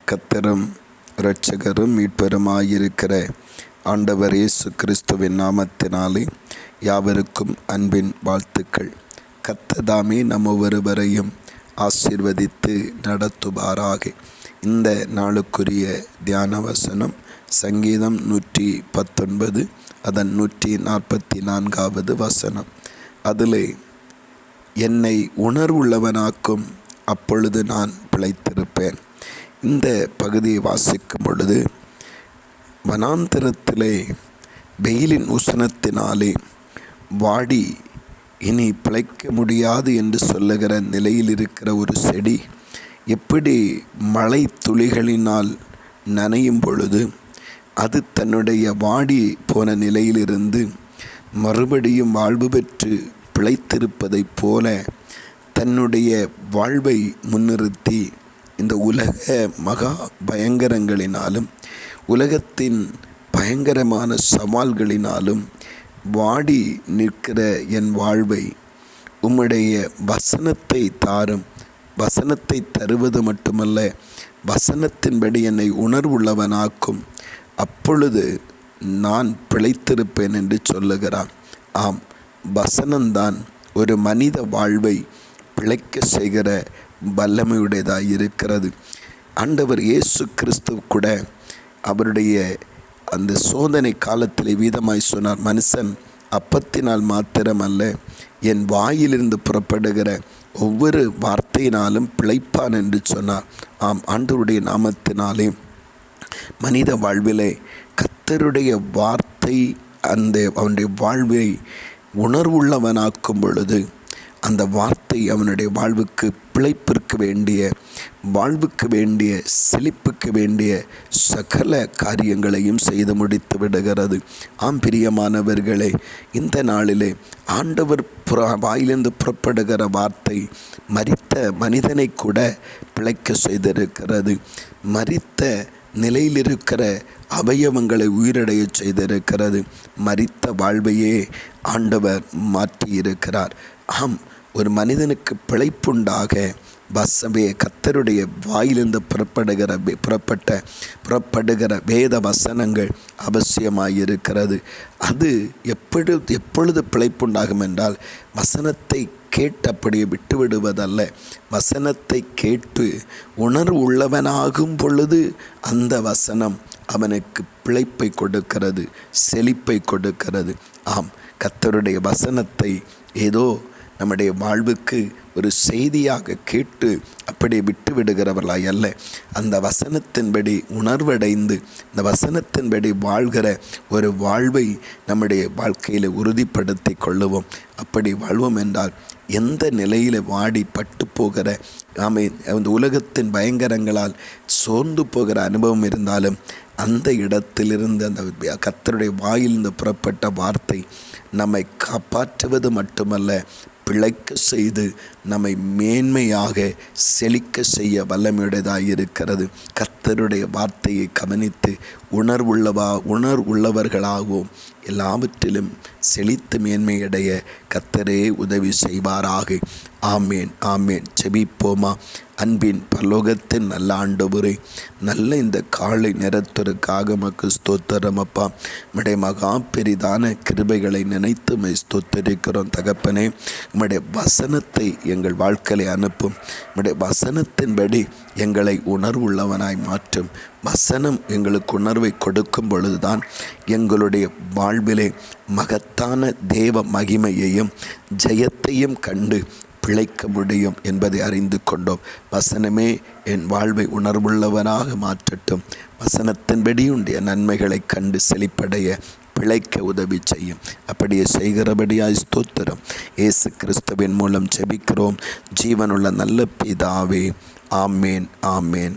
கர்த்தரும் இரட்சகரும் மீட்பருமாயிருக்கிற ஆண்டவர் இயேசு கிறிஸ்துவின் நாமத்தினாலே யாவருக்கும் அன்பின் வாழ்த்துக்கள். கர்த்தர் தாமே நம்ம ஒருவரையும் ஆசீர்வதித்து நடத்துவாராக. இந்த நாளுக்குரிய தியான வசனம் சங்கீதம் 119 அதன் 144வது வசனம். அதிலே என்னை உணர்வுள்ளவனாக்கும், அப்பொழுது நான் பிழைத்திருப்பேன். இந்த பகுதியை வாசிக்கும் பொழுது வனாந்திரத்திலே வெயிலின் உஷ்ணத்தினாலே வாடி இனி பிழைக்க முடியாது என்று சொல்லுகிற நிலையில் இருக்கிற ஒரு செடி எப்படி மழை துளிகளினால் நனையும் பொழுது அது தன்னுடைய வாடி போன நிலையிலிருந்து மறுபடியும் வாழ்வு பெற்று பிழைத்திருப்பதைப் போல தன்னுடைய வாழ்வை முன்னிறுத்தி இந்த உலக மகா பயங்கரங்களினாலும் உலகத்தின் பயங்கரமான சவால்களினாலும் வாடி நிற்கிற என் வாழ்வை உம்முடைய வசனத்தை தாரும். வசனத்தை தருவது மட்டுமல்ல, வசனத்தின்படி என்னை உணர்வுள்ளவனாக்கும், அப்பொழுது நான் பிழைத்திருப்பேன் என்று சொல்லுகிறான். ஆம், வசனம்தான் ஒரு மனித வாழ்வை பிழைக்க செய்கிற வல்லமையுடையதாக இருக்கிறது. ஆண்டவர் இயேசு கிறிஸ்து கூட அவருடைய அந்த சோதனை காலத்தில் வீதமாய் சொன்னார், மனுஷன் அப்பத்தினால் மாத்திரமல்ல, என் வாயிலிருந்து புறப்படுகிற ஒவ்வொரு வார்த்தையினாலும் பிழைப்பான் என்று சொன்னார். ஆம், ஆண்டவருடைய நாமத்தினாலே மனித வாழ்விலே கர்த்தருடைய வார்த்தை அவனுடைய வாழ்வை உணர்வுள்ளவனாக்கும் பொழுது அந்த வார்த்தை அவனுடைய வாழ்வுக்கு வேண்டிய செழிப்புக்கு வேண்டிய சகல காரியங்களையும் செய்து முடித்து விடுகிறது. ஆம் பிரியமானவர்களே, இந்த நாளிலே ஆண்டவர் வாயிலிருந்து புறப்படுகிற வார்த்தை மரித்த மனிதனை கூட பிழைக்க செய்திருக்கிறது. மரித்த நிலையில் இருக்கிற அவயவங்களை உயிரடைய செய்திருக்கிறது. மரித்த வாழ்வையே ஆண்டவர் மாற்றியிருக்கிறார். ஆம், ஒரு மனிதனுக்கு பிழைப்புண்டாக கர்த்தருடைய வாயிலிருந்து புறப்படுகிற வேத வசனங்கள் அவசியமாயிருக்கிறது. அது எப்பொழுது பிழைப்புண்டாகும் என்றால், வசனத்தை கேட்டு அப்படியே விட்டுவிடுவதல்ல, வசனத்தை கேட்டு உணர்வு உள்ளவனாகும் பொழுது அந்த வசனம் அவனுக்கு பிழைப்பை கொடுக்கிறது, செழிப்பை கொடுக்கிறது. ஆம், கர்த்தருடைய வசனத்தை ஏதோ நம்முடைய வாழ்வுக்கு ஒரு செய்தியாக கேட்டு அப்படியே விட்டு விடுகிறவர்களாய் அல்ல, அந்த வசனத்தின்படி உணர்வடைந்து இந்த வசனத்தின்படி வாழ்கிற ஒரு வாழ்வை நம்முடைய வாழ்க்கையில் உறுதிப்படுத்தி கொள்ளுவோம். அப்படி வாழ்வோம் என்றால் எந்த நிலையில் வாடி பட்டு போகிற அந்த உலகத்தின் பயங்கரங்களால் சோர்ந்து போகிற அனுபவம் இருந்தாலும் அந்த இடத்திலிருந்து அந்த கர்த்தருடைய வாயிலிருந்து புறப்பட்ட வார்த்தை நம்மை காப்பாற்றுவது மட்டுமல்ல, பிழைக்க செய்து நம்மை மேன்மையாக செழிக்க செய்ய வல்லமையுடையதாக இருக்கிறது. கர்த்தருடைய வார்த்தையை கவனித்து உணர்வுள்ளவர்களாகவும் எல்லாவற்றிலும் செழித்து மேன்மையடைய கர்த்தரே உதவி செய்வாராக. ஆமேன், ஆமேன். செபிப்போமா. அன்பின் பரலோகத்தின் நல்ல ஆண்டவரே, நல்ல இந்த காலை நேரத்திற்காக உமக்கு ஸ்தோத்திரம் அப்பா. உம்முடைய மகா பெரிதான கிருபைகளை நினைத்து ஸ்தோத்திரிக்கிறோம் தகப்பனே. உம்முடைய வசனத்தை எங்கள் வாழ்க்கையை அனுப்பும். உம்முடைய வசனத்தின்படி எங்களை உணர்வுள்ளவனாய் மாற்றும். வசனம் எங்களுக்கு உணர்வை கொடுக்கும் பொழுதுதான் எங்களுடைய வாழ்விலே மகத்தான தேவ மகிமையையும் ஜெயத்தையும் கண்டு பிழைக்க முடியும் என்பதை அறிந்து கொண்டோம். வசனமே என் வாழ்வை உணர்வுள்ளவனாக மாற்றட்டும். வசனத்தின்படி உடைய நன்மைகளை கண்டு செழிப்படைய பிழைக்க உதவி செய்யும். அப்படியே செய்கிறபடியாய் ஸ்தோத்திரம். இயேசு கிறிஸ்துவின் மூலம் ஜெபிக்கிறோம் ஜீவனுள்ள நல்ல பிதாவே. ஆமேன், ஆமேன்.